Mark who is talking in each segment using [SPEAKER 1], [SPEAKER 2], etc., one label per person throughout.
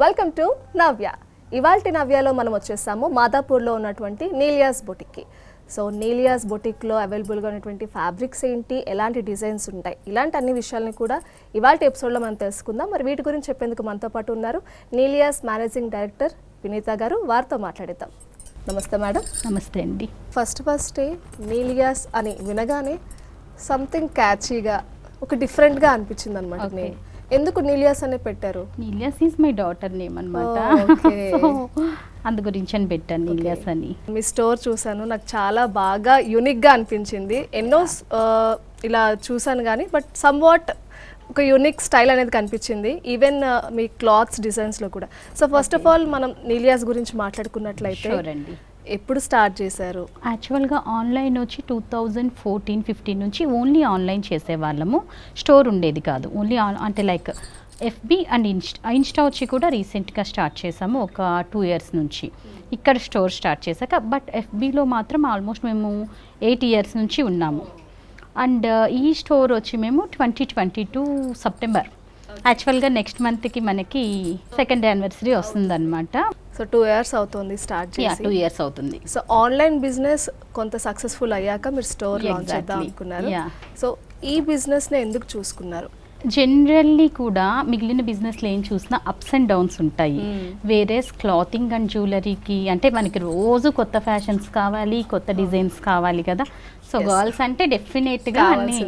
[SPEAKER 1] Welcome to నవ్య. ఇవాల్టి నవ్యలో మనం వచ్చేసాము మాదాపూర్లో ఉన్నటువంటి నీలియాస్ బొటిక్కి. సో నీలియాస్ బొటిక్లో అవైలబుల్గా ఉన్నటువంటి ఫ్యాబ్రిక్స్ ఏంటి, ఎలాంటి డిజైన్స్ ఉంటాయి, ఇలాంటి అన్ని విషయాలను కూడా ఇవాల్టి ఎపిసోడ్లో మనం తెలుసుకుందాం. మరి వీటి గురించి చెప్పేందుకు మనతో పాటు ఉన్నారు నీలియాస్ మేనేజింగ్ డైరెక్టర్ వినీత గారు. వారితో మాట్లాడిద్దాం. నమస్తే మేడం.
[SPEAKER 2] నమస్తే అండి.
[SPEAKER 1] ఫస్ట్ నీలియాస్ అని వినగానే సంథింగ్ క్యాచీగా ఒక డిఫరెంట్గా అనిపించింది అనమాట. నేను ఎందుకు నీలియాస్ అనే పెట్టారు?
[SPEAKER 2] నీలియాస్ ఈజ్ మై డాటర్ నేమ్ అనమాట. అందు గురించి అని పెట్టాను నీలియాస్ అని.
[SPEAKER 1] మీ స్టోర్ చూసాను, నాకు చాలా బాగా యూనిక్గా అనిపించింది. ఎన్నో ఇలా చూసాను కానీ బట్ సమ్వాట్ ఒక యూనిక్ స్టైల్ అనేది కనిపించింది, ఈవెన్ మీ క్లాత్స్ డిజైన్స్లో కూడా. సో ఫస్ట్ ఆఫ్ ఆల్ మనం నీలియాస్ గురించి మాట్లాడుకున్నట్లయితే ఎప్పుడు స్టార్ట్ చేశారు?
[SPEAKER 2] యాక్చువల్గా ఆన్లైన్ వచ్చి 2014-15 నుంచి ఓన్లీ ఆన్లైన్ చేసేవాళ్ళము. స్టోర్ ఉండేది కాదు. ఓన్లీ అంటే లైక్ ఎఫ్బి అండ్ ఇన్స్టా వచ్చి కూడా రీసెంట్గా స్టార్ట్ చేసాము ఒక 2 years నుంచి. ఇక్కడ స్టోర్ స్టార్ట్ చేశాక బట్ ఎఫ్బిలో మాత్రం ఆల్మోస్ట్ మేము 8 years నుంచి ఉన్నాము. అండ్ ఈ స్టోర్ వచ్చి మేము 2022 సెప్టెంబర్, యాక్చువల్గా నెక్స్ట్ మంత్కి మనకి 2nd anniversary వస్తుందన్నమాట.
[SPEAKER 1] సో 2 years అవుతుంది స్టార్ట్ చేసి.
[SPEAKER 2] 2 years అవుతుంది.
[SPEAKER 1] సో ఆన్లైన్ బిజినెస్ కొంత సక్సెస్ఫుల్ అయ్యాక మీరు స్టోర్ లాంచ్ చేద్దాం అనుకున్నారు. సో ఈ బిజినెస్ని ఎందుకు చూసుకున్నారు?
[SPEAKER 2] జనరల్లీ కూడా మిగిలిన బిజినెస్లో ఏం చూసినా అప్స్ అండ్ డౌన్స్ ఉంటాయి. వేరే క్లాతింగ్ అండ్ జ్యువెలరీకి అంటే మనకి రోజు కొత్త ఫ్యాషన్స్ కావాలి, కొత్త డిజైన్స్ కావాలి కదా. సో గర్ల్స్ అంటే డెఫినెట్గా అన్ని.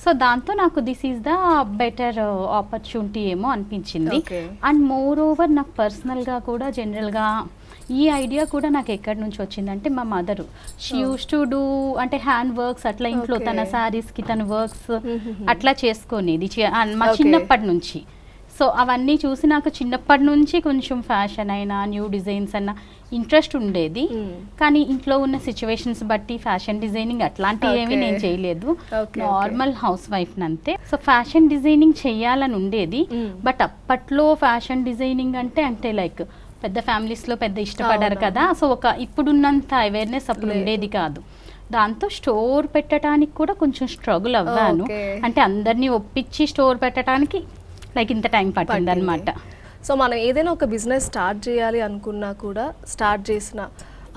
[SPEAKER 2] సో దాంతో నాకు this is the better opportunity ఏమో అనిపించింది. అండ్ మోర్ ఓవర్ నాకు పర్సనల్గా కూడా జనరల్గా ఈ ఐడియా కూడా నాకు ఎక్కడి నుంచి వచ్చిందంటే మా mother she use to do అంటే హ్యాండ్ వర్క్స్ అట్లా ఇంట్లో తన శారీస్కి తన వర్క్స్ అట్లా చేసుకునేది మా చిన్నప్పటి నుంచి. సో అవన్నీ చూసి నాకు చిన్నప్పటి నుంచి కొంచెం ఫ్యాషన్ అయినా న్యూ డిజైన్స్ అన్న ఇంట్రెస్ట్ ఉండేది. కానీ ఇంట్లో ఉన్న సిచ్యువేషన్స్ బట్టి ఫ్యాషన్ డిజైనింగ్ అట్లాంటివి ఏమీ నేను చేయలేదు. నార్మల్ హౌస్ వైఫ్ అంతే. సో ఫ్యాషన్ డిజైనింగ్ చేయాలని ఉండేది. బట్ అప్పట్లో ఫ్యాషన్ డిజైనింగ్ అంటే లైక్ పెద్ద ఫ్యామిలీస్లో పెద్ద ఇష్టపడారు కదా. సో ఇప్పుడున్నంత అవేర్నెస్ అప్పుడు ఉండేది కాదు. దాంతో స్టోర్ పెట్టడానికి కూడా కొంచెం స్ట్రగుల్ అవ్వాను. అంటే అందరినీ ఒప్పించి స్టోర్ పెట్టడానికి లైక్ ఇంత టైం పట్టింది అనమాట.
[SPEAKER 1] సో మనం ఏదైనా ఒక బిజినెస్ స్టార్ట్ చేయాలి అనుకున్నా కూడా స్టార్ట్ చేసిన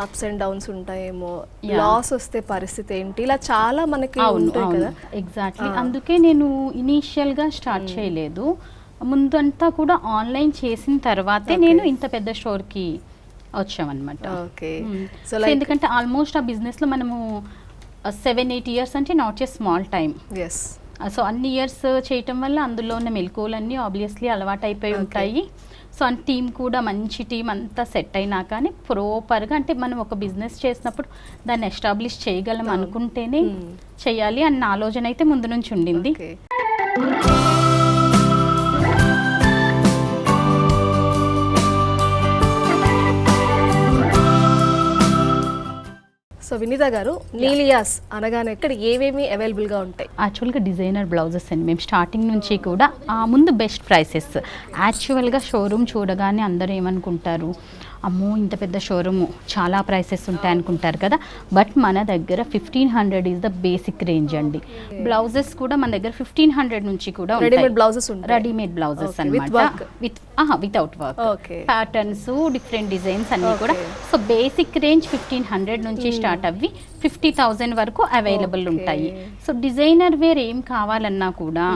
[SPEAKER 1] అప్స్ అండ్ డౌన్స్ ఉంటాయేమో, లాస్ వస్తే పరిస్థితి ఏంటి, ఇలా చాలా మనకి ఉంటాయి కదా.
[SPEAKER 2] ఎగ్జాక్ట్లీ. అందుకే నేను ఇనీషియల్గా స్టార్ట్ చేయలేదు. ముందంతా కూడా ఆన్లైన్ చేసిన తర్వాతే నేను ఇంత పెద్ద స్టోర్కి వచ్చామన్నమాట. సో ఎందుకంటే ఆల్మోస్ట్ ఆ బిజినెస్లో మనము 7-8 years అంటే not a small time. So అన్ని ఇయర్స్ చేయటం వల్ల అందులో ఉన్న మెలకువలన్నీ ఆబ్వియస్లీ అలవాటు అయిపోయి ఉంటాయి. సో అండ్ టీం కూడా మంచి టీం అంతా సెట్ అయినా కానీ ప్రాపర్గా అంటే మనం ఒక బిజినెస్ చేసినప్పుడు దాన్ని ఎస్టాబ్లిష్ చేయగలం అనుకుంటేనే చేయాలి అన్న ఆలోచన అయితే ముందు నుంచి ఉండింది.
[SPEAKER 1] సో వినీత గారు, నీలియాస్ అనగానే ఇక్కడ ఏవేమి అవైలబుల్గా ఉంటాయి?
[SPEAKER 2] యాక్చువల్గా డిజైనర్ బ్లౌజెస్ అండి. మేము స్టార్టింగ్ నుంచి కూడా ముందు బెస్ట్ ప్రైసెస్. యాక్చువల్గా షోరూమ్ చూడగానే అందరూ ఏమనుకుంటారు, అమ్మో ఇంత పెద్ద షోరూము చాలా ప్రైసెస్ ఉంటాయి అనుకుంటారు కదా. బట్ మన దగ్గర 1500 ఈజ్ ద బేసిక్ రేంజ్ అండి. బ్లౌజెస్ కూడా మన దగ్గర 1500 నుంచి కూడా
[SPEAKER 1] రెడీమేడ్
[SPEAKER 2] బ్లౌజెస్ అన్నమాట, without work, patterns, different designs అన్ని కూడా. సో బేసిక్ రేంజ్ 1500 నుంచి స్టార్ట్ అవ్వి 50,000 వరకు అవైలబుల్ ఉంటాయి. సో డిజైనర్ వేర్ ఏం కావాలన్నా కూడా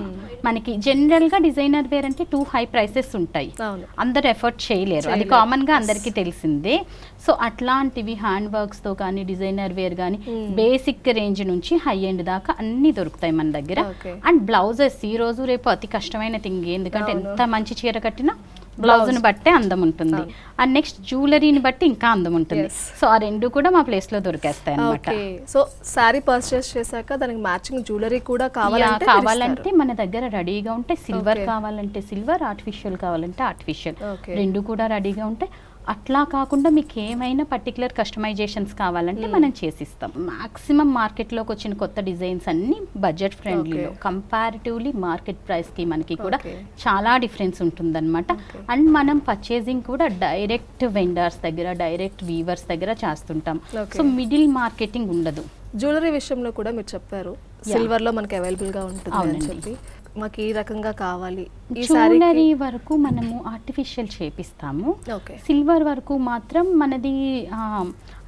[SPEAKER 2] మనకి జనరల్గా డిజైనర్ వేర్ అంటే 2 high prices ఉంటాయి, అందరు ఎఫర్ట్ చేయలేరు, అది కామన్గా అందరికీ తెలిసిందే. సో అట్లాంటివి హ్యాండ్ వర్క్స్తో కానీ డిజైనర్ వేర్ కానీ బేసిక్ రేంజ్ నుంచి హై ఎండ్ దాకా అన్నీ దొరుకుతాయి మన దగ్గర. అండ్ బ్లౌజెస్ ఈ రోజు రేపు అతి కష్టమైన థింగ్, ఎందుకంటే ఎంత మంచి చీర కట్టినా బ్లౌజ్ని బట్టే అందం ఉంటుంది. అండ్ నెక్స్ట్ జ్యువెలరీని బట్టి ఇంకా అందం ఉంటుంది. సో ఆ రెండు కూడా మా ప్లేస్లో దొరికేస్తాయి అన్నమాట.
[SPEAKER 1] సో సారీ పర్చేస్ చేశాక దానికి మ్యాచింగ్ జ్యువెలరీ కూడా
[SPEAKER 2] కావాలంటే మన దగ్గర రెడీగా ఉంటాయి. సిల్వర్ కావాలంటే సిల్వర్, ఆర్టిఫిషియల్ కావాలంటే ఆర్టిఫిషియల్, రెండు కూడా రెడీగా ఉంటాయి. అట్లా కాకుండా మీకు ఏమైనా పర్టికులర్ కస్టమైజేషన్స్ కావాలంటే మనం చేసిస్తాం. మాక్సిమం మార్కెట్లోకి వచ్చిన కొత్త డిజైన్స్ అన్ని బడ్జెట్ ఫ్రెండ్లీలో, కంపారిటివ్లీ మార్కెట్ ప్రైస్కి మనకి కూడా చాలా డిఫరెన్స్ ఉంటుందన్నమాట. అండ్ మనం పర్చేసింగ్ కూడా డైరెక్ట్ వెండర్స్ దగ్గర, డైరెక్ట్ వీవర్స్ దగ్గర చేస్తుంటాం. సో మిడిల్ మార్కెటింగ్ ఉండదు.
[SPEAKER 1] జ్యువెలరీ విషయంలో కూడా మీరు చెప్పారు సిల్వర్ లో మనకి అవైలబుల్ గా ఉంటుంది అని
[SPEAKER 2] అవునండి.
[SPEAKER 1] చెప్పి మాకు ఈ రకంగా కావాలి ఈ
[SPEAKER 2] జ్యువెలరీ వరకు మనము ఆర్టిఫిషియల్ చేపిస్తాము.
[SPEAKER 1] ఓకే
[SPEAKER 2] సిల్వర్ వరకు మాత్రం మనది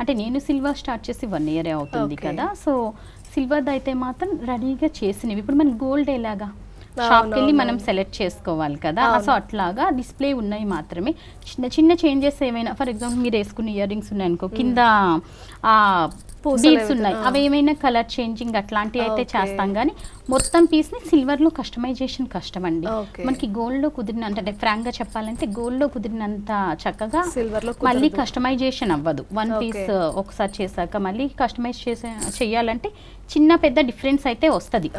[SPEAKER 2] అంటే నేను సిల్వర్ స్టార్ట్ చేసి 1 year అవుతుంది
[SPEAKER 1] Okay.
[SPEAKER 2] కదా. సో సిల్వర్ అయితే మాత్రం రెడీగా చేసినవి. ఇప్పుడు మన గోల్డ్ ఎలాగా షాప్కి వెళ్ళి మనం సెలెక్ట్ చేసుకోవాలి కదా. సో అట్లాగా డిస్ప్లే ఉన్నాయి మాత్రమే. చిన్న చిన్న చేంజెస్ ఏమైనా, ఫర్ ఎగ్జాంపుల్ మీరు వేసుకున్న ఇయర్ రింగ్స్ ఉన్నాయనుకో, కింద బీడ్స్ ఉన్నాయి, అవి ఏమైనా కలర్ చేంజింగ్ అట్లాంటివి అయితే చేస్తాం. కానీ మొత్తం పీస్ ని సిల్వర్ లో కస్టమైజేషన్ కష్టం అండి. మనకి గోల్డ్ లో కుదిరినంత, అంటే ఫ్రాంక్ గా చెప్పాలంటే గోల్డ్ లో కుదిరినంత చక్కగా
[SPEAKER 1] సిల్వర్ లో
[SPEAKER 2] మళ్ళీ కస్టమైజేషన్ అవ్వదు. 1 piece ఒకసారి చేశాక మళ్ళీ కస్టమైజ్ చేయాలంటే చిన్న పెద్ద డిఫరెన్స్ అయితే వస్తుంది,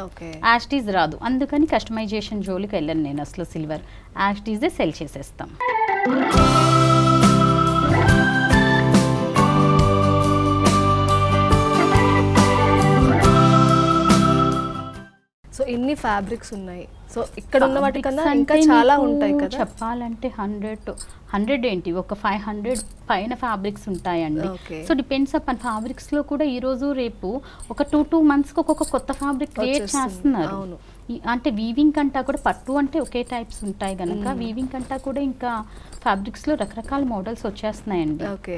[SPEAKER 2] యాస్టీజ్ రాదు. అందుకని కస్టమైజేషన్ జోలికి వెళ్ళను నేను అసలు. సిల్వర్ యాస్టీజే సెల్ చేసేస్తాం.
[SPEAKER 1] సో ఇన్ని ఫ్యాబ్రిక్స్ ఉన్నాయి. సో ఇక్కడ ఉన్న వాటికన్నా ఇంకా చాలా ఉంటాయి కదా.
[SPEAKER 2] చెప్పాలంటే 100 ఏంటి, ఒక 500 పైన ఫ్యాబ్రిక్స్ ఉంటాయండి. సో డిపెండ్స్ అపాన్ ఫ్యాబ్రిక్స్ లో కూడా ఈ రోజు రేపు ఒక 2 months కి ఒక్కొక్క కొత్త ఫ్యాబ్రిక్ క్రియేట్ చేస్తున్నారు. అంటే వీవింగ్ కంటా కూడా, పట్టు అంటే ఒకే టైప్స్ ఉంటాయి కనుక వీవింగ్ కంటా కూడా ఇంకా ఫ్యాబ్రిక్స్ లో రకరకాల మోడల్స్ వచ్చేస్తున్నాయండి.
[SPEAKER 1] ఓకే,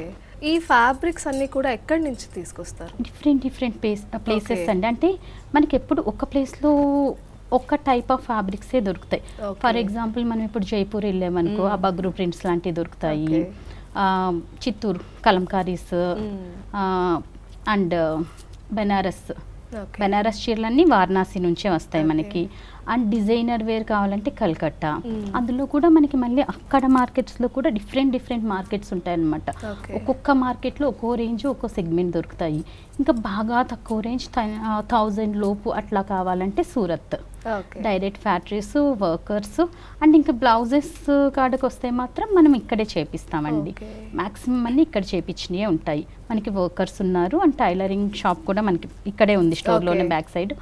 [SPEAKER 1] ఈ ఫ్యాబ్రిక్స్ అన్ని కూడా ఎక్కడి నుంచి తీసుకొస్తారు?
[SPEAKER 2] డిఫరెంట్ ప్లేసెస్ అండి. అంటే మనకి ఎప్పుడు ఒక ప్లేస్లో ఒక టైప్ ఆఫ్ ఫ్యాబ్రిక్సే దొరుకుతాయి. ఫర్ ఎగ్జాంపుల్ మనం ఇప్పుడు జైపూర్ వెళ్ళామనుకో, ఆ బగ్రూ ప్రింట్స్ లాంటివి దొరుకుతాయి. చిత్తూరు కలంకారీస్ అండ్ బెనారస్ చీరలన్నీ వారణాసి నుంచే వస్తాయి మనకి. అండ్ డిజైనర్ వేర్ కావాలంటే కల్కట్టా. అందులో కూడా మనకి మళ్ళీ అక్కడ మార్కెట్స్లో కూడా డిఫరెంట్ మార్కెట్స్ ఉంటాయి అన్నమాట. ఒక్కొక్క మార్కెట్లో ఒక్కో రేంజ్ ఒక్కో సెగ్మెంట్ దొరుకుతాయి. ఇంకా బాగా తక్కువ రేంజ్ 1000 లోపు అట్లా కావాలంటే Surat. Direct factories, workers and ఇంకా బ్లౌజెస్ కాడకు వస్తే మాత్రం మనం ఇక్కడే చేపిస్తామండి. మ్యాక్సిమం అన్ని ఇక్కడ చేపించినవే ఉంటాయి. మనకి వర్కర్స్ ఉన్నారు అండ్ టైలరింగ్ షాప్ కూడా మనకి ఇక్కడే ఉంది స్టోర్లోనే బ్యాక్ సైడ్.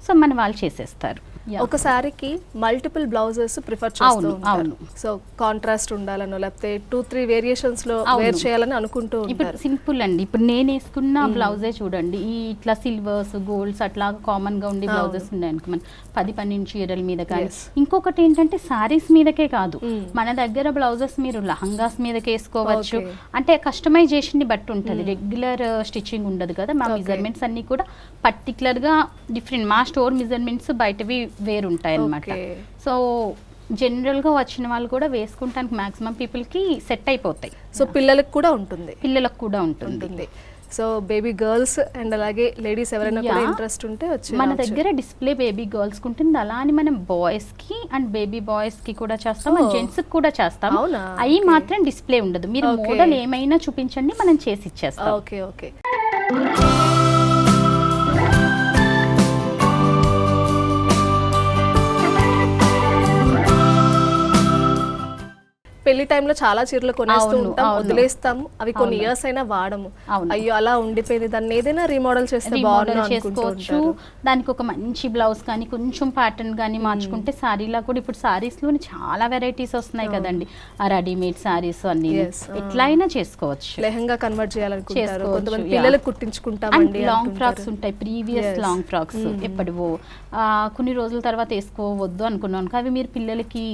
[SPEAKER 2] సో మన వాళ్ళు చేసేస్తారు.
[SPEAKER 1] ఒక సారీకి మల్టిపుల్ బ్లౌజెస్ ప్రిఫర్ చేస్తూ ఉంటారు. సో కాంట్రాస్ట్ ఉండాలనో లేకపోతే 2-3 వేరియేషన్స్ లో వేర్ చేయాలని అనుకుంటూ ఉంటారు.
[SPEAKER 2] ఇప్పుడు సింపుల్ అండి, ఇప్పుడు నేను వేసుకున్న బ్లౌజే చూడండి, ఈ ఇట్లా సిల్వర్స్ గోల్డ్స్ అట్లా కామన్ గా ఉండే బ్లౌజెస్ ఉన్నాయి అనుకో, మన 10-12 చీరల మీద. కానీ ఇంకొకటి ఏంటంటే సారీస్ మీదకే కాదు, మన దగ్గర బ్లౌజెస్ మీరు లహంగాస్ మీదకి వేసుకోవచ్చు. అంటే కస్టమైజేషన్ ని బట్టి ఉంటుంది, రెగ్యులర్ స్టిచ్చింగ్ ఉండదు కదా. మా మెజర్మెంట్స్ అన్ని కూడా పర్టికులర్ గా డిఫరెంట్, మా స్టోర్ మెజర్మెంట్స్ బయటవి వేరు ఉంటాయి అన్నమాట. సో జనరల్ గా వచ్చిన వాళ్ళు కూడా వేసుకుంటానికి మాక్సిమం పీపుల్ కి సెట్ అయిపోతాయి.
[SPEAKER 1] సో పిల్లలకు కూడా ఉంటుంది. సో బేబీ గర్ల్స్ అండ్ అలాగే లేడీస్ ఎవరైనా కూడా ఇంట్రెస్ట్ ఉంటే వచ్చి
[SPEAKER 2] మన దగ్గర డిస్ప్లే బేబీ గర్ల్స్ కి ఉంటుంది. అలా అని మనం బాయ్స్ కి అండ్ బేబీ బాయ్స్ కి కూడా చేస్తాం, జెంట్స్ కి కూడా చేస్తాం. అవి మాత్రం డిస్ప్లే ఉండదు. మీరు మోడల్ ఏమైనా చూపించండి, మనం చేసి ఇచ్చేస్తాం.
[SPEAKER 1] ఓకే. పెళ్లి టైంలో చాలా చీరలు కొనేస్తూ ఉంటాం, వదిలేస్తాము. అవి కొన్ని ఇయర్స్ అయినా వాడము. అయ్యో అలా ఉండిపోయింది, దాన్ని ఏదైనా రీమోడల్ చేస్తే
[SPEAKER 2] చేసుకోవచ్చు. దానికి ఒక మంచి బ్లౌజ్ కానీ కొంచెం ప్యాటర్న్ కానీ మార్చుకుంటే సారీలా కూడా. ఇప్పుడు సారీస్ లోని చాలా వెరైటీస్ వస్తున్నాయి కదండి, ఆ రెడీమేడ్ సారీస్ అన్ని ఎట్లా అయినా చేసుకోవచ్చు.
[SPEAKER 1] లెహంగా కన్వర్ట్ చేయాలనుకుంటారు కొంతమంది, పిల్లలకు కుట్టించుకుంటామండి.
[SPEAKER 2] లాంగ్ ఫ్రాక్స్ ఉంటాయి, ప్రీవియస్ లాంగ్ ఫ్రాక్స్ ఎప్పటివో కొన్ని రోజుల తర్వాత వేసుకోవద్దు అనుకున్నాను, అవి మీరు పిల్లలకి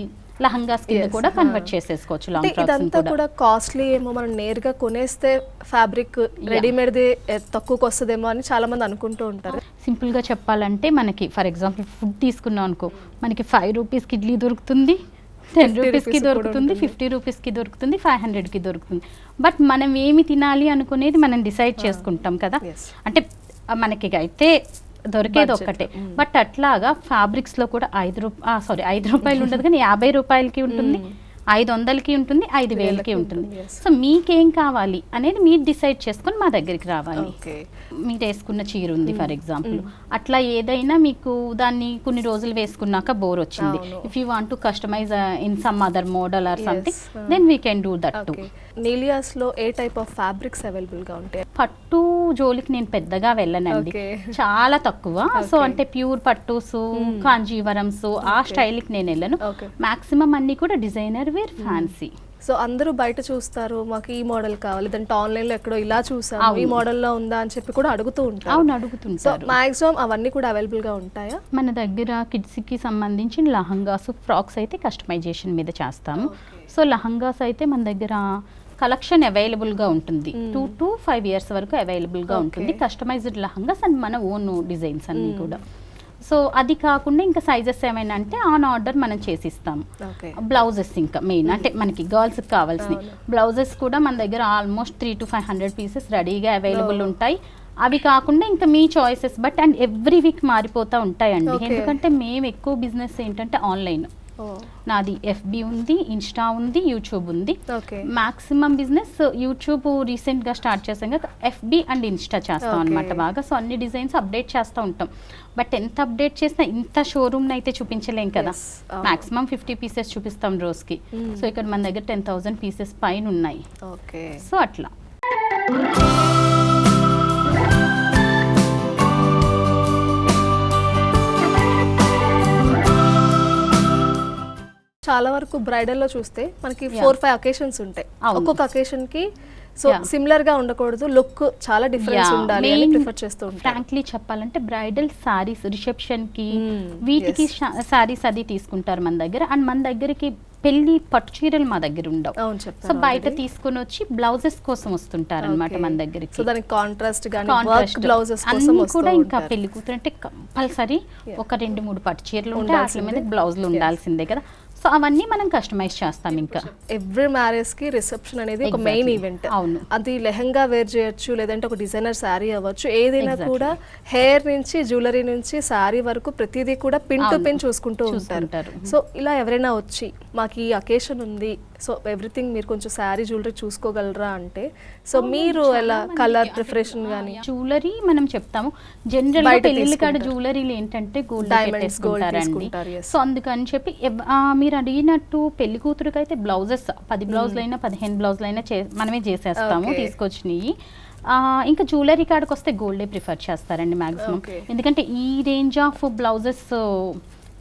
[SPEAKER 2] లహంగాస్ కింద కూడా కన్వర్ట్ చేసేసుకోవచ్చు. లాంగ్ ఫ్రాక్స్
[SPEAKER 1] ఇదంతా కూడా కాస్ట్లీ ఏమో, మనం నేరుగా కొనేస్తే ఫ్యాబ్రిక్ రెడీమేడ్ది తక్కువకి వస్తుందేమో అని చాలా మంది అనుకుంటూ ఉంటారు.
[SPEAKER 2] సింపుల్ గా చెప్పాలంటే మనకి ఫర్ ఎగ్జాంపుల్ ఫుడ్ తీసుకున్నాం అనుకో, మనకి 5 రూపీస్కి ఇడ్లీ దొరుకుతుంది, 10 రూపీస్కి దొరుకుతుంది, 50 రూపీస్కి దొరుకుతుంది, 500కి దొరుకుతుంది. బట్ మనం ఏమి తినాలి అనుకునేది మనం డిసైడ్ చేసుకుంటాం కదా. అంటే మనకి అయితే దొరికేది ఒక్కటే. బట్ అట్లాగా ఫ్యాబ్రిక్స్ లో కూడా 5 రూపాయలు ఉండదు కానీ 50 రూపాయలకి ఉంటుంది, 500కి ఉంటుంది, 5000కి ఉంటుంది. సో మీకేం కావాలి అనేది మీరు డిసైడ్ చేసుకొని మా దగ్గరికి రావాలి. మీరు వేసుకున్న చీర ఉంది ఫర్ ఎగ్జాంపుల్, అట్లా ఏదైనా మీకు దాన్ని కొన్ని రోజులు వేసుకున్నాక బోర్ వచ్చింది, if you want to customize in some other model or something, then we can do that too.
[SPEAKER 1] నీలియాస్ లో ఏ టైప్ ఆఫ్ ఫ్యాబ్రిక్స్ అవైలబుల్ గా ఉంటాయి?
[SPEAKER 2] పట్టు జోలికి నేను పెద్దగా వెళ్ళనండి, చాలా తక్కువ. సో అంటే ప్యూర్ పట్టుస్, కాంజీవరమ్స్ ఆ స్టైల్ కి నేను వెళ్ళను. మాక్సిమం అన్ని కూడా డిజైనర్ వేర్, ఫ్యాన్సీ
[SPEAKER 1] సో అందరూ బయట చూస్తారు, మాకు ఈ మోడల్ కావాలి, లేదంటే ఆన్లైన్లో ఎక్కడో ఇలా చూసాము, ఈ మోడల్లో ఉందా అని చెప్పి కూడా అడుగుతూ ఉంటారు.
[SPEAKER 2] అవును,
[SPEAKER 1] సో
[SPEAKER 2] అడుగుతుంటారు.
[SPEAKER 1] మాక్సిమం అవన్నీ కూడా అవైలబుల్గా ఉంటాయా?
[SPEAKER 2] మన దగ్గర కిడ్స్కి సంబంధించిన లహంగాస్, ఫ్రాక్స్ అయితే కస్టమైజేషన్ మీద చేస్తాము. సో లహంగాస్ అయితే మన దగ్గర కలెక్షన్ అవైలబుల్గా ఉంటుంది. 2 to 5 years వరకు అవైలబుల్గా ఉంటుంది. కస్టమైజ్డ్ లహంగాస్ అండ్ మన ఓన్ డిజైన్స్ అన్నీ కూడా. సో అది కాకుండా ఇంకా సైజెస్ ఏమైనా అంటే ఆన్ ఆర్డర్ మనం చేసిస్తాము. బ్లౌజెస్ ఇంకా మెయిన్ అంటే మనకి గర్ల్స్కి కావాల్సినవి బ్లౌజెస్ కూడా మన దగ్గర ఆల్మోస్ట్ 300 to 500 పీసెస్ రెడీగా అవైలబుల్ ఉంటాయి. అవి కాకుండా ఇంకా మీ choices but and every week మారిపోతూ ఉంటాయండి. ఎందుకంటే మేము ఎక్కువ బిజినెస్ ఏంటంటే ఆన్లైన్. నాది FB ఉంది, ఇన్స్టా ఉంది, యూట్యూబ్ ఉంది. మాక్సిమం బిజినెస్ యూట్యూబ్ రీసెంట్గా స్టార్ట్ చేసాం కదా, FB అండ్ ఇన్స్టా చేస్తాం అనమాట బాగా. సో అన్ని డిజైన్స్ అప్డేట్ చేస్తూ ఉంటాం. బట్ ఎంత అప్డేట్ చేసినా ఇంత షోరూమ్ అయితే చూపించలేం కదా. మాక్సిమం 50 పీసెస్ చూపిస్తాం రోజుకి. సో ఇక్కడ మన దగ్గర 10,000 పీసెస్ పైన ఉన్నాయి. సో అట్లా
[SPEAKER 1] చాలా వరకు బ్రైడల్లో చూస్తే మనకి 4-5 అకేషన్స్ ఉంటాయి. ఒక్కొక్క అకేషన్ కి సో సిమిలర్ గా ఉండకూడదు, లుక్ చాలా డిఫరెన్స్ ఉండాలి అని ప్రిఫర్ చేస్తూ ఉంటారు.
[SPEAKER 2] ఫ్రాంక్లీ చెప్పాలంటే బ్రైడల్ సారీస్ రిసెప్షన్ కి వీటికి సారీస్ అది తీసుకుంటారు మన దగ్గర. అండ్ మన దగ్గరికి పెళ్లి పట్టు చీరలు మా దగ్గర ఉండవు. సో బయట తీసుకొని వచ్చి బ్లౌజెస్ కోసం వస్తుంటారు అనమాట మన దగ్గరికి.
[SPEAKER 1] సో దానికి కాంట్రాస్ట్ గాని వర్క్ బ్లౌజెస్ కోసం
[SPEAKER 2] అన్ని కూడా ఇంకా పెళ్లి కూతురు అంటే కంపల్సరీ ఒక 2-3 పట్టు చీరలు ఉంటాయి, వాటి మీద బ్లౌజులు ఉండాల్సిందే కదా. సో అవన్నీ మనం కస్టమైజ్ చేస్తాం. ఇంకా
[SPEAKER 1] ఎవ్రీ మ్యారేజ్ కి రిసెప్షన్ అనేది ఒక మెయిన్ ఈవెంట్.
[SPEAKER 2] అవును,
[SPEAKER 1] అది లెహంగా వేర్ చేయొచ్చు, లేదంటే ఒక డిజైనర్ శారీ అవ్వచ్చు, ఏదైనా కూడా హెయిర్ నుంచి జ్యువెలరీ నుంచి శారీ వరకు ప్రతిదీ కూడా పిన్ టు పిన్ చూసుకుంటూ ఉంటారు. సో ఇలా ఎవరైనా వచ్చి మాకు ఈ అకేషన్ ఉంది, సో ఎవ్రీథింగ్ మీరు కొంచెం శారీ జ్యువెలరీ చూసుకోగలరా అంటే, సో మీరు ఎలా కలర్ ప్రిఫరేషన్ గానీ
[SPEAKER 2] జ్యువెలరీ మనం చెప్తాము. జనరల్ గా పెళ్లి కాడ జ్యువెలరీలు ఏంటంటే గోల్డ్ పెట్టేసుకుంటారండి. సో అందుకని చెప్పి మీరు అడిగినట్టు పెళ్లి కూతురుకి అయితే బ్లౌజెస్ 10 బ్లౌజులైనా 15 బ్లౌజులైనా మనమే చేసేస్తాము తీసుకొచ్చినాయి. ఇంకా జ్యువెలరీ కాడకి వస్తే గోల్డే ప్రిఫర్ చేస్తారండి మాక్సిమం. ఎందుకంటే ఈ రేంజ్ ఆఫ్ బ్లౌజెస్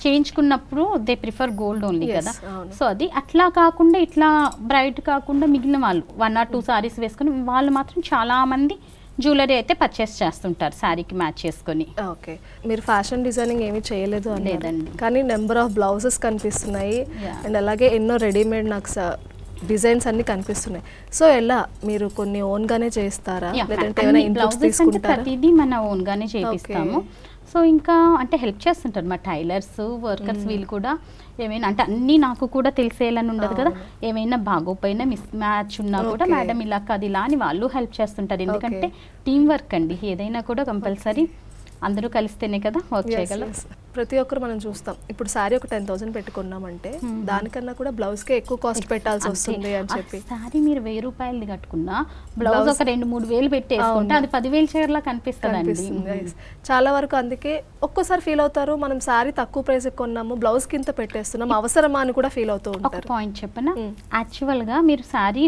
[SPEAKER 2] చేయించుకున్నప్పుడు దే ప్రిఫర్ గోల్డ్ ఓన్లీ కదా. సో అది అట్లా కాకుండా ఇట్లా బ్రైట్ కాకుండా మిగిలిన వాళ్ళు 1 or 2 సారీస్ వేసుకుని వాళ్ళు మాత్రం చాలా మంది జ్యువెలరీ అయితే పర్చేస్ చేస్తుంటారు శారీకి మ్యాచ్ చేసుకొని.
[SPEAKER 1] ఓకే, మీరు ఫ్యాషన్ డిజైనింగ్ ఏమీ చేయలేదు
[SPEAKER 2] లేదండి,
[SPEAKER 1] కానీ నెంబర్ ఆఫ్ బ్లౌజెస్ కనిపిస్తున్నాయి అండ్ అలాగే ఎన్నో రెడీమేడ్ నాకు డిజైన్స్ అన్ని కనిపిస్తున్నాయి. సో ఎలా మీరు కొన్ని ఓన్ గానే చేస్తారా, లేదంటే ఏమైనా ఇన్పుట్స్ తీసుకుంటారా?
[SPEAKER 2] ప్రతిదీ మన ఓన్ గానే చేపిస్తాము. సో ఇంకా అంటే హెల్ప్ చేస్తుంటారు మా టైలర్స్, వర్కర్స్, వీళ్ళు కూడా ఏమైనా అంటే అన్నీ నాకు కూడా తెలిసేయాలని ఉండదు కదా. ఏమైనా బాగోపోయినా మిస్ మ్యాచ్ ఉన్నా కూడా మేడం ఇలా కాదు ఇలా అని వాళ్ళు హెల్ప్ చేస్తుంటారు. ఎందుకంటే టీం వర్క్ అండి, ఏదైనా కూడా కంపల్సరీ అందరూ కలిస్తేనే కదా వర్క్ చేయగలం.
[SPEAKER 1] ప్రతి ఒక్కరు మనం చూస్తాం, ఇప్పుడు సారీ ఒక 10,000 పెట్టుకున్నామంటే దానికన్నా కూడా బ్లౌజ్ కే ఎక్కువ కాస్ట్ పెట్టాల్సి వస్తుంది అని చెప్పి.
[SPEAKER 2] సారీ మీరు 1000 రూపాయలు కట్టుకున్నా బ్లౌజ్ ఒక 2-3 వేలు పెట్టేసుకుంటే అది 10,000 చీరలా కనిపిస్తుంది.
[SPEAKER 1] చాలా వరకు అందుకే ఒక్కోసారి ఫీల్ అవుతారు, మనం సారీ తక్కువ ప్రైస్ కొన్నాము బ్లౌజ్ కింద పెట్టేస్తున్నాం, అవసరమా అని కూడా ఫీల్ అవుతూ ఉంటారు.
[SPEAKER 2] పాయింట్ చెప్పనా, యాక్చువల్ గా మీరు సారీ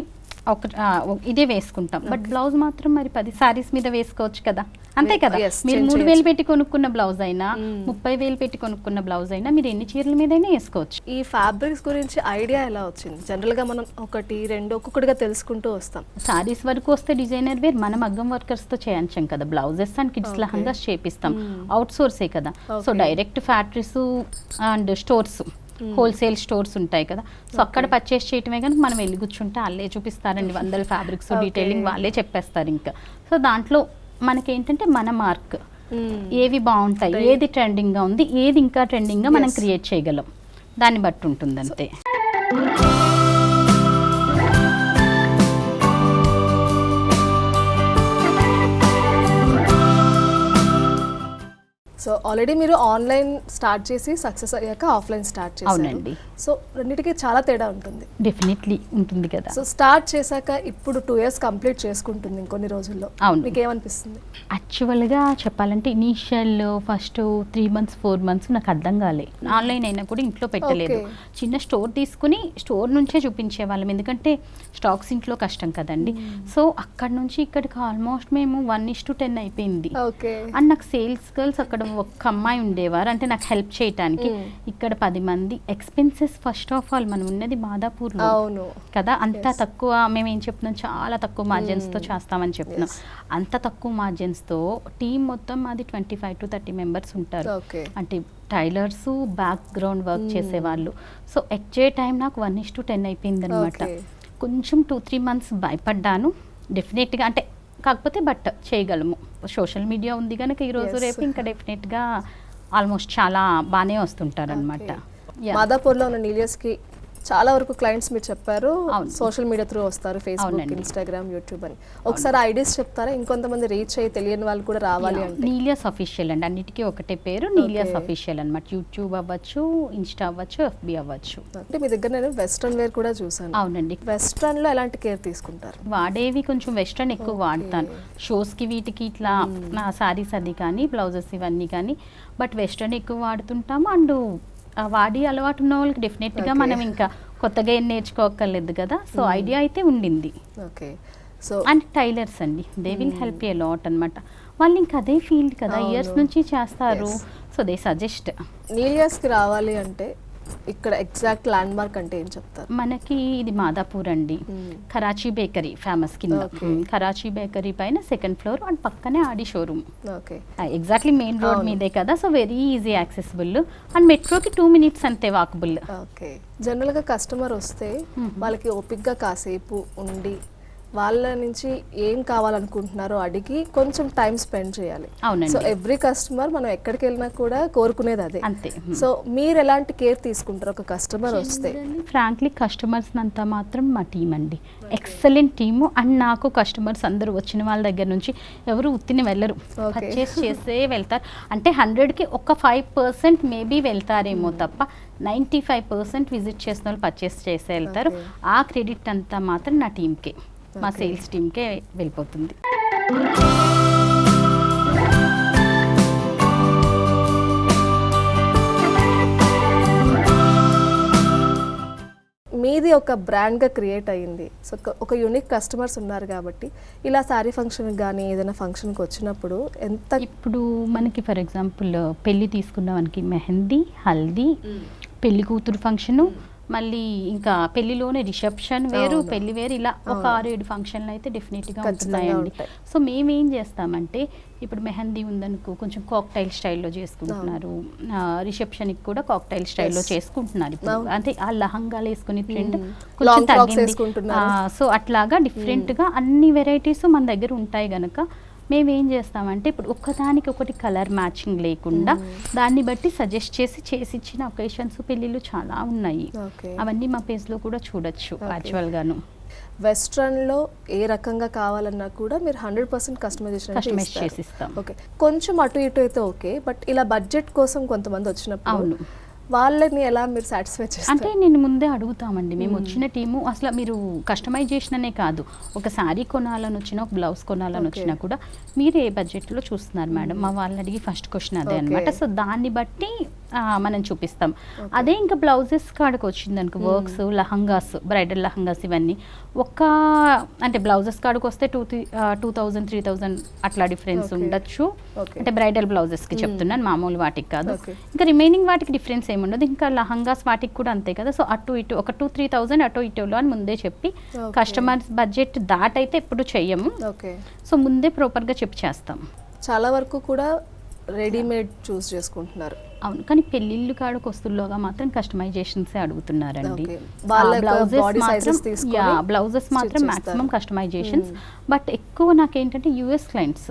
[SPEAKER 2] ఇదే వేసుకుంటాం, బట్ బ్లౌజ్ మాత్రం మరి 10 సారీస్ మీద వేసుకోవచ్చు కదా, అంతే కదా. మీరు 3,000 పెట్టి కొనుక్కున్న బ్లౌజ్ అయినా 30,000 పెట్టి కొనుక్కున్న బ్లౌజ్ అయినా మీరు ఎన్ని చీరల మీద అయినా వేసుకోవచ్చు.
[SPEAKER 1] ఈ ఫ్యాబ్రిక్స్ గురించి ఐడియా ఎలా వచ్చింది? జనరల్ గా మనం 1-2 ఒక్కొక్కటిగా తెలుసుకుంటూ వస్తాం.
[SPEAKER 2] సారీస్ వరకు వస్తే డిజైనర్ వేర్ మనం మగ్గం వర్కర్స్ తో చేయించాం కదా, బ్లౌజెస్ అండ్ కిడ్స్ లహంగాస్ చేపిస్తాం, అవుట్ సోర్సే కదా. So direct factories and stores, wholesale stores ఉంటాయి కదా, సో అక్కడ పర్చేస్ చేయటమే కానీ మనం వెళ్ళి కూర్చుంటే వాళ్ళే చూపిస్తారండి 100 ఫ్యాబ్రిక్స్, డీటెయిలింగ్ వాళ్ళే చెప్పేస్తారు ఇంకా. సో దాంట్లో మనకేంటంటే మన మార్క్ ఏవి బాగుంటాయి, ఏది ట్రెండింగ్గా ఉంది, ఏది ఇంకా ట్రెండింగ్గా మనం క్రియేట్ చేయగలం, దాన్ని బట్టి ఉంటుంది అంతే.
[SPEAKER 1] సో ఆల్రెడీ మీరు ఆన్లైన్ స్టార్ట్ చేసి సక్సెస్ అయ్యాక ఆఫ్లైన్ స్టార్ట్ చేశారు.
[SPEAKER 2] అవునండి.
[SPEAKER 1] సో రెండింటికి చాలా తేడా ఉంటుంది.
[SPEAKER 2] డెఫినెట్లీ ఉంటుంది కదా.
[SPEAKER 1] సో స్టార్ట్ చేశాక ఇప్పుడు 2 years కంప్లీట్ చేసుకుంటుంది ఇంకొన్ని రోజుల్లో.
[SPEAKER 2] అవును.
[SPEAKER 1] మీకు ఏమనిపిస్తుంది?
[SPEAKER 2] యాక్చువల్గా చెప్పాలంటే ఇనీషియల్ ఫస్ట్ 3 months 4 months నాకు అర్థం కాలే. ఆన్లైన్ అయినా కూడా ఇంట్లో పెట్టలేదు, చిన్న స్టోర్ తీసుకుని స్టోర్ నుంచే చూపించే వాళ్ళం, ఎందుకంటే స్టాక్స్ ఇంట్లో కష్టం కదండి. సో అక్కడ నుంచి ఇక్కడికి ఆల్మోస్ట్ మేము 1:10 అయిపోయింది. అండ్ నాకు సేల్స్ గర్ల్స్ అక్కడ ఒక్క అమ్మాయి ఉండేవారు అంటే నాకు హెల్ప్ చేయటానికి. ఇక్కడ 10 మంది. ఎక్స్పెన్సెస్ ఫస్ట్ ఆఫ్ ఆల్ మనం ఉన్నది మాదాపూర్లో
[SPEAKER 1] అవును
[SPEAKER 2] కదా, అంత తక్కువ. మేము ఏం చెప్తున్నాం, చాలా తక్కువ మార్జిన్స్తో చేస్తామని చెప్తున్నాం. అంత తక్కువ మార్జిన్స్తో టీం మొత్తం మాది 25 to 30 మెంబర్స్ ఉంటారు.
[SPEAKER 1] ఓకే
[SPEAKER 2] అంటే టైలర్స్, బ్యాక్గ్రౌండ్ వర్క్ చేసేవాళ్ళు. సో ఎట్ ఏ టైం నాకు 1:10 అయిపోయింది అనమాట. కొంచెం 2-3 months భయపడ్డాను డెఫినెట్గా. అంటే కాకపోతే బట్ చేయగలము, సోషల్ మీడియా ఉంది కనుక ఈరోజు రేపు ఇంకా డెఫినెట్గా ఆల్మోస్ట్ చాలా బాగానే వస్తుంటారు అనమాట.
[SPEAKER 1] మాదాపూర్లో ఉన్న నీలియస్కి చాలా వరకు క్లయింట్స్ మీరు చెప్పారు సోషల్ మీడియా త్రూ వస్తారు, ఫేస్బుక్, ఇన్స్టాగ్రామ్, యూట్యూబ్ అని. ఒకసారి ఐడీస్ చెప్తారా, ఇంకొంతమంది రీచ్ అయ్యి తెలియని వాళ్ళు కూడా రావాలి అంటే?
[SPEAKER 2] నీలియస్ అఫీషియల్ అండి, అన్నిటికీ ఒకటే పేరు నీలియస్ అఫీషియల్ అనమాట. యూట్యూబ్ అవ్వచ్చు, ఇన్స్టా అవ్వచ్చు, ఎఫ్బి అవ్వచ్చు.
[SPEAKER 1] అంటే మీ దగ్గర నేను వెస్ట్రన్ వేర్ కూడా చూసాను.
[SPEAKER 2] అవునండి.
[SPEAKER 1] వెస్ట్రన్ లో ఎలాంటి కేర్ తీసుకుంటారు?
[SPEAKER 2] వాడేవి కొంచెం వెస్ట్రన్ ఎక్కువ వాడతాను, షోస్కి వీటికి ఇట్లా నా సారీస్ అది కానీ, బ్లౌజెస్ ఇవన్నీ కానీ. బట్ వెస్ట్రన్ ఎక్కువ వాడుతుంటాము. అండ్ వాడి అలవాటు ఉన్న వాళ్ళకి డెఫినెట్గా మనం ఇంకా కొత్తగా ఏం నేర్చుకోక్కర్లేదు కదా. సో ఐడియా అయితే ఉండింది.
[SPEAKER 1] ఓకే. సో
[SPEAKER 2] అండ్ టైలర్స్ అండి, they will help a lot అనమాట. వాళ్ళు ఇంకా అదే ఫీల్డ్ కదా, ఇయర్స్ నుంచి చేస్తారు. So they suggest.
[SPEAKER 1] నీలియాస్కి రావాలి అంటే ఇక్కడ ఎగ్జాక్ట్ ల్యాండ్ మార్క్ అంటే ఏం చెప్తారు?
[SPEAKER 2] మనకి ఇది మాదాపూర్ అండి. కరాచీ బేకరీ ఫేమస్ కింద. కరాచీ బేకరీ పైన 2nd floor అండ్ పక్కనే Audi showroom.
[SPEAKER 1] Okay.
[SPEAKER 2] Exactly main road మీదే కదా, so very easy accessible. And మెట్రోకి 2 minutes అంతే వాకబుల్.
[SPEAKER 1] ఓకే. జనరల్గా కస్టమర్ వస్తే వాళ్ళకి ఓపిక్గా కాసేపు ఉండి వాళ్ళ నుంచి ఏం కావాలనుకుంటున్నారో అడిగి కొంచెం టైం స్పెండ్ చేయాలి. సో ఎవ్రీ కస్టమర్ మనం ఎక్కడికి వెళ్ళినా కూడా కోరుకునేది అదే.
[SPEAKER 2] అంతే.
[SPEAKER 1] సో మీరు ఎలాంటి కేర్ తీసుకుంటారు ఒక కస్టమర్ వస్తే?
[SPEAKER 2] ఫ్రాంక్లీ కస్టమర్స్ అంతా మాత్రం మా టీం అండి, ఎక్సలెంట్ టీము. అండ్ నాకు కస్టమర్స్ అందరూ వచ్చిన వాళ్ళ దగ్గర నుంచి ఎవరు ఉత్తిని వెళ్ళరు, పర్చేస్ చేసే వెళ్తారు. అంటే 100కి ఒక 5% మేబీ వెళ్తారేమో తప్ప 95% విజిట్ చేసిన వాళ్ళు పర్చేస్ చేసే వెళ్తారు. ఆ క్రెడిట్ అంతా మాత్రం నా టీంకే, మా సేల్స్ టీమ్కే వెళ్ళిపోతుంది.
[SPEAKER 1] మీది ఒక బ్రాండ్గా క్రియేట్ అయ్యింది. సో ఒక యూనిక్ కస్టమర్స్ ఉన్నారు కాబట్టి ఇలా శారీ ఫంక్షన్కి కానీ ఏదైనా ఫంక్షన్కి వచ్చినప్పుడు ఎంత
[SPEAKER 2] ఇప్పుడు మనకి ఫర్ ఎగ్జాంపుల్ పెళ్ళి తీసుకున్న మనకి మెహందీ, హల్దీ, పెళ్లి కూతురు ఫంక్షను, మళ్ళీ ఇంకా పెళ్లిలోనే రిసెప్షన్ వేరు, పెళ్లి వేరు, ఇలా ఒక 6-7 ఫంక్షన్లు అయితే డెఫినెట్గా ఉంటున్నాయండి. సో మేమేం చేస్తామంటే ఇప్పుడు మెహందీ ఉందనుకో కొంచెం కాక్టైల్ స్టైల్లో చేసుకుంటున్నారు, రిసెప్షన్కి కూడా కాక్టైల్ స్టైల్లో చేసుకుంటున్నారు ఇప్పుడు. అంటే ఆ లహంగాలు వేసుకునే ట్రెండ్ కొంచెం తగ్గింది. సో అట్లాగా డిఫరెంట్గా అన్ని వెరైటీస్ మన దగ్గర ఉంటాయి కనుక మేమేం చేస్తామంటే ఇప్పుడు ఒక్కదానికి ఒకటి కలర్ మ్యాచింగ్ లేకుండా దాన్ని బట్టి సజెస్ట్ చేసి ఇచ్చిన ఒకేషన్స్ పెళ్ళిళ్ళు చాలా ఉన్నాయి. అవన్నీ మా పేజ్లో కూడా చూడొచ్చు యాక్చువల్గాను.
[SPEAKER 1] వెస్ట్రన్లో ఏ రకంగా కావాలన్నా కూడా మీరు 100%
[SPEAKER 2] కస్టమైజ్ చేసి ఇస్తాం.
[SPEAKER 1] ఓకే. కొంచెం అటు ఇటు అయితే ఓకే, బట్ ఇలా బడ్జెట్ కోసం కొంతమంది వచ్చినప్పుడు వాళ్ళని ఎలా మీరు సాటిస్ఫై చేస్తారు?
[SPEAKER 2] అంటే నేను ముందే అడుగుతామండి, మేము వచ్చిన టీము అసలు మీరు కస్టమైజేషన్ అనే కాదు, ఒక శారీ కొనాలని వచ్చినా, ఒక బ్లౌజ్ కొనాలని వచ్చినా కూడా మీరు ఏ బడ్జెట్లో చూస్తున్నారు మేడం, మా వాళ్ళని అడిగి ఫస్ట్ క్వశ్చన్ అదే అనమాట. సో దాన్ని బట్టి మనం చూపిస్తాం. అదే ఇంకా బ్లౌజెస్ కాడికి వచ్చింది అనుకో, వర్క్స్, లహంగాస్, బ్రైడల్ లహంగాస్ ఇవన్నీ అంటే బ్లౌజెస్ కాడికి వస్తే 2,000-3,000 అట్లా డిఫరెన్స్ ఉండొచ్చు. అంటే బ్రైడల్ బ్లౌజెస్కి చెప్తున్నాను, మామూలు వాటికి కాదు. ఇంకా రిమైనింగ్ వాటికి డిఫరెన్స్ ఏముండదు. ఇంకా లహంగాస్ వాటికి కూడా అంతే కదా. సో అటు ఇటు ఒక 2-3,000 అటు ఇటులో అని ముందే చెప్పి, కస్టమర్స్ బడ్జెట్ దాటైతే ఎప్పుడు చెయ్యము. సో ముందే ప్రాపర్గా చెప్పి చేస్తాం.
[SPEAKER 1] చాలా వరకు కూడా రెడీమేడ్ చూస్ చేసుకుంటున్నారు.
[SPEAKER 2] అవును, కానీ పెళ్ళిళ్ళు కాడకు వస్తుల్లోగా మాత్రం కస్టమైజేషన్సే అడుగుతున్నారండి. బ్లౌజెస్ మాత్రం మాక్సిమం కస్టమైజేషన్స్. బట్ ఎక్కువ నాకేంటంటే యూఎస్ క్లయింట్స్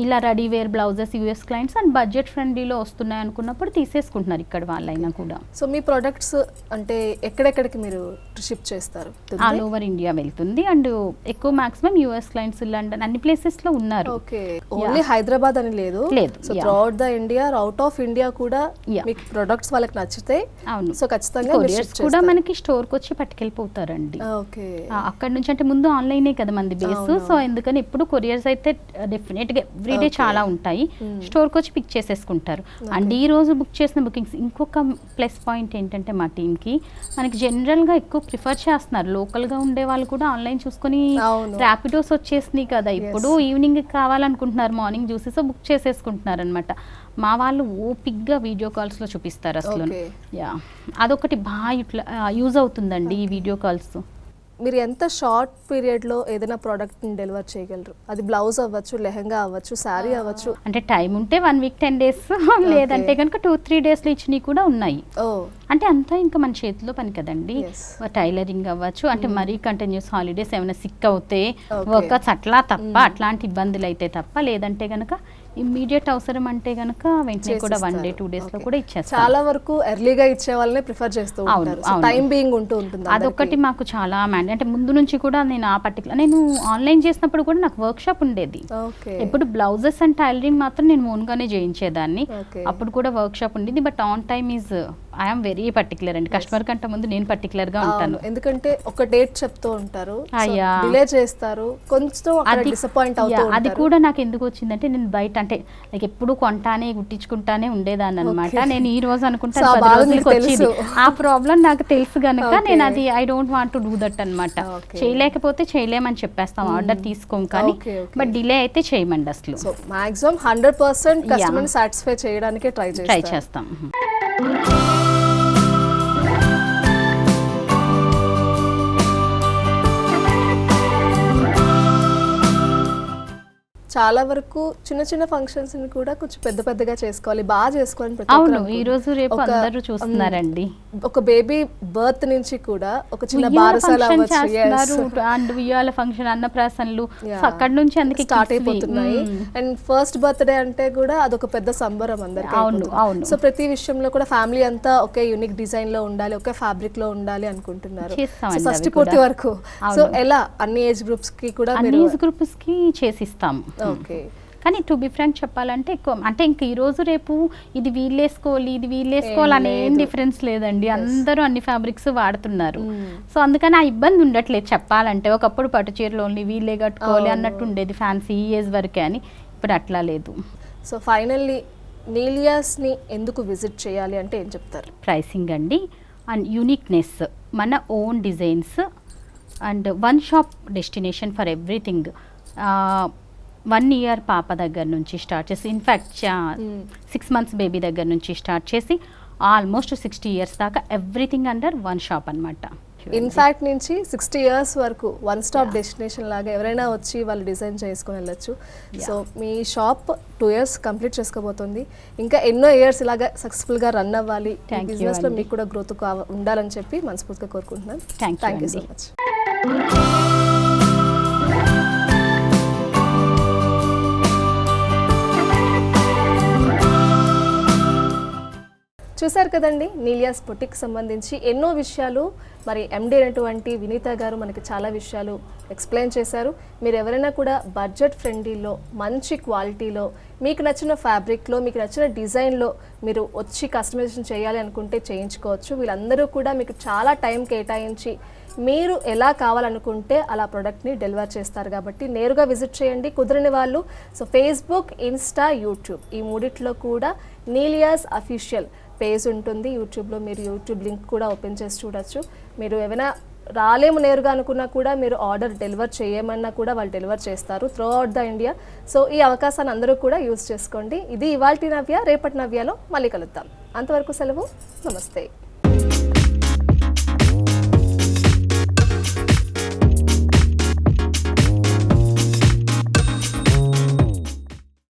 [SPEAKER 2] ఇలా readywear blouses US clients and budget ఫ్రెండ్లీలో వస్తున్నాయి అనుకున్నప్పుడు తీసేసుకుంటున్నారు ఇక్కడ వాళ్ళైనా కూడా.
[SPEAKER 1] సో మీ ప్రొడక్ట్స్ అంటే ఎక్కడెక్కడికి మీరు షిప్ చేస్తారు?
[SPEAKER 2] ఆల్ ఓవర్ ఇండియా వెళ్తుంది. అండ్ ఎక్కువ మాక్సిమం యూఎస్ క్లయింట్స్, లండన్, అన్ని ప్లేసెస్ లో ఉన్నారు.
[SPEAKER 1] ఓకే. ఓన్లీ హైదరాబాద్ అని లేదు.
[SPEAKER 2] లేదు.
[SPEAKER 1] So throughout the India, out of India కూడా
[SPEAKER 2] Yeah.
[SPEAKER 1] మీకు ప్రొడక్ట్స్ వాళ్ళకి నచ్చితే
[SPEAKER 2] అవును.
[SPEAKER 1] సో ఖచ్చితంగా
[SPEAKER 2] కొరియర్స్ కూడా మనకి స్టోర్కి వచ్చి పట్టుకెళ్ళిపోతారండి.
[SPEAKER 1] ఓకే.
[SPEAKER 2] అక్కడ నుంచి అంటే ముందు ఆన్లైనే కదా మంది బేస్, సో ఎందుకని ఇప్పుడు కొరియర్స్ అయితే డెఫినెట్గా ఎవ్రీడే చాలా ఉంటాయి, స్టోర్కి వచ్చి పిక్ చేసేసుకుంటారు. అండ్ ఈ రోజు బుక్ చేసిన బుకింగ్స్ ఇంకొక ప్లస్ పాయింట్ ఏంటంటే మా టీంకి మనకి జనరల్గా ఎక్కువ ప్రిఫర్ చేస్తున్నారు, లోకల్గా ఉండే వాళ్ళు కూడా ఆన్లైన్ చూసుకొని ర్యాపిడోస్ వచ్చేసినాయి కదా ఇప్పుడు, ఈవినింగ్ కావాలనుకుంటున్నారు, మార్నింగ్ చూసి సో బుక్ చేసేసుకుంటున్నారు అనమాట. మా వాళ్ళు ఓపిక్గా వీడియో కాల్స్లో చూపిస్తారు అసలు. యా, అదొకటి బాగా ఇట్లా యూజ్ అవుతుందండి ఈ వీడియో కాల్స్.
[SPEAKER 1] మీరు ఎంత షార్ట్ పీరియడ్లో ఏదైనా ప్రోడక్ట్ని డెలివర్ చేయగలరు? అది బ్లౌజ్ అవ్వచ్చు, లెహంగా అవ్వచ్చు, శారీ అవ్వచ్చు.
[SPEAKER 2] అంటే టైం ఉంటే 1 వీక్ 10 days, లేదంటే కనుక 2-3 daysలో ఇచ్చినవి కూడా ఉన్నాయి. అంటే అంతా ఇంకా మన చేతిలో పని కదండి. టైలరింగ్ అవ్వచ్చు, అంటే మరీ కంటిన్యూస్ హాలిడేస్ ఏమైనా సిక్ అవుతే వర్కర్స్ అట్లా తప్ప, అట్లాంటి ఇబ్బందులు అయితే తప్ప, లేదంటే కనుక ఇమ్మీడియట్ అవసరం అంటే కనుక వెంటనే కూడా 1 day 2 daysలో కూడా ఇచ్చేస్తాం.
[SPEAKER 1] చాలా వరకు ఎర్లీగా ఇచ్చే వాళ్ళనే ప్రిఫర్ చేస్తూ ఉంటారు, టైం బీయింగ్ ఉంటుంది.
[SPEAKER 2] అదొకటి మాకు చాలా అంటే ముందు నుంచి కూడా నేను నేను ఆన్లైన్ చేసినప్పుడు కూడా నాకు వర్క్ షాప్ ఉండేది. ఇప్పుడు బ్లౌజెస్ అండ్ టైలరింగ్ మాత్రం నేను ఓన్గానే చేయించేదాన్ని, అప్పుడు కూడా వర్క్ షాప్ ఉండేది. But on time is I'm very particular అండి, కస్టమర్ కంటే ముందు నేను పర్టికులర్ గా ఉంటాను.
[SPEAKER 1] ఎందుకంటే ఒక డేట్ చెప్తూ ఉంటారు, డిలే చేస్తారు, కొంచెం డిసప్పాయింట్ అవుతూ ఉంటారు.
[SPEAKER 2] అది కూడా నాకు ఎందుకు వచ్చిందంటే నేను బయట అంటే లైక్ ఎప్పుడు కొంటానే గుట్టించుకుంటానే ఉండేదాన్ని అనమాట. నేను ఈ రోజు అనుకుంటాను 10 రోజులకి వచ్చేది, ఆ ప్రాబ్లం నాకు తెలుసు కనుక నేను అది I don't want to do that అనమాట. చేయలేకపోతే చేయలేమని చెప్పేస్తాం, ఆర్డర్ తీసుకోం, కానీ బట్ డిలే అయితే చేయమండి అసలు.
[SPEAKER 1] సో మాక్సిమం 100% కస్టమర్ సాటిస్ఫై చేయడానికి ట్రై చేస్తాం. చాలా వరకు చిన్న చిన్న ఫంక్షన్స్ ని కూడా కొంచెం పెద్ద పెద్దగా చేసుకోవాలి, బాగా చేసుకోవాలి.
[SPEAKER 2] అవును, ఈ రోజు రేపు అందరూ చూస్తున్నారండి.
[SPEAKER 1] ఒక బేబీ బర్త్ నుంచి కూడా ఒక చిన్న బారసాల
[SPEAKER 2] అండ్ ఉయ్యాల ఫంక్షన్, అన్నప్రాసనలు అక్కడ నుంచి అందుకే
[SPEAKER 1] స్టార్ట్ అయిపోతున్నాయి. అండ్ ఫస్ట్ బర్త్డే అంటే కూడా అదొక పెద్ద సంబరం అందరికి.
[SPEAKER 2] అవును.
[SPEAKER 1] సో ప్రతి విషయంలో కూడా ఫ్యామిలీ అంతా ఒకే యూనిక్ డిజైన్ లో ఉండాలి, ఒకే ఫ్యాబ్రిక్ లో ఉండాలి అనుకుంటున్నారు. షష్టి పూర్తి వరకు సో ఎలా అన్ని ఏజ్ గ్రూప్స్ కి కూడా
[SPEAKER 2] అన్ని ఏజ్ గ్రూప్స్ కి చేసిస్తాము. కానీ టు బి ఫ్రాంక్ చెప్పాలంటే ఎక్కువ అంటే ఇంక ఈ రోజు రేపు ఇది వీళ్ళేసుకోవాలి ఇది వీళ్ళేసుకోవాలి అనే ఏం డిఫరెన్స్ లేదండి, అందరూ అన్ని ఫ్యాబ్రిక్స్ వాడుతున్నారు. సో అందుకని ఆ ఇబ్బంది ఉండట్లేదు చెప్పాలంటే. ఒకప్పుడు పట్టు చీరలు ఓన్లీ వీళ్ళే కట్టుకోవాలి అన్నట్టు ఉండేది ఫ్యాన్సీ ఈ ఏజ్ వరకే అని, ఇప్పుడు అట్లా లేదు.
[SPEAKER 1] సో ఫైనల్లీ నీలియాస్ని ఎందుకు విజిట్ చేయాలి అంటే ఏం చెప్తారు?
[SPEAKER 2] ప్రైసింగ్ అండి, అండ్ యూనిక్నెస్, మన own designs, and one shop destination for everything. 1 year పాప దగ్గర నుంచి స్టార్ట్ చేసి, ఇన్ఫ్యాక్ట్ 6 months బేబీ దగ్గర నుంచి స్టార్ట్ చేసి ఆల్మోస్ట్ 60 years దాకా ఎవ్రీథింగ్ అండర్ వన్ షాప్ అనమాట.
[SPEAKER 1] ఇన్ఫ్యాక్ట్ నుంచి 60 years వరకు వన్ స్టాప్ డెస్టినేషన్ లాగా ఎవరైనా వచ్చి వాళ్ళు డిజైన్ చేసుకుని వెళ్ళొచ్చు. సో మీ షాప్ 2 years కంప్లీట్ చేసుకోబోతుంది, ఇంకా ఎన్నో ఇయర్స్ ఇలాగా సక్సెస్ఫుల్గా రన్ అవ్వాలి, బిజినెస్లో మీకు కూడా గ్రోత్ ఉండాలని చెప్పి మనస్ఫూర్తిగా కోరుకుంటున్నాను. Thank you so much. చూసారు కదండి, నీలియాస్ బొటిక్ సంబంధించి ఎన్నో విషయాలు మరి ఎండి అయినటువంటి వినీత గారు మనకి చాలా విషయాలు ఎక్స్ప్లెయిన్ చేశారు. మీరు ఎవరైనా కూడా బడ్జెట్ ఫ్రెండ్లీలో మంచి క్వాలిటీలో మీకు నచ్చిన ఫ్యాబ్రిక్లో మీకు నచ్చిన డిజైన్లో మీరు వచ్చి కస్టమైజేషన్ చేయాలి అనుకుంటే చేయించుకోవచ్చు. వీళ్ళందరూ కూడా మీకు చాలా టైం కేటాయించి మీరు ఎలా కావాలనుకుంటే అలా ప్రోడక్ట్ని డెలివర్ చేస్తారు కాబట్టి నేరుగా విజిట్ చేయండి. కుదరని వాళ్ళు సో ఫేస్బుక్, ఇన్స్టా, యూట్యూబ్ ఈ మూడిట్లో కూడా నీలియాస్ అఫీషియల్ పేజ్ ఉంటుంది. యూట్యూబ్లో మీరు యూట్యూబ్ లింక్ కూడా ఓపెన్ చేసి చూడొచ్చు. మీరు ఏమైనా రాలేము నేరుగా అనుకున్నా కూడా మీరు ఆర్డర్ డెలివర్ చేయమన్నా కూడా వాళ్ళు డెలివర్ చేస్తారు through out the India. So ఈ అవకాశాన్ని అందరూ కూడా యూజ్ చేసుకోండి. ఇది ఇవాల్టి నవ్య. రేపటి నవ్యలో మళ్ళీ కలుద్దాం. అంతవరకు సెలవు. నమస్తే.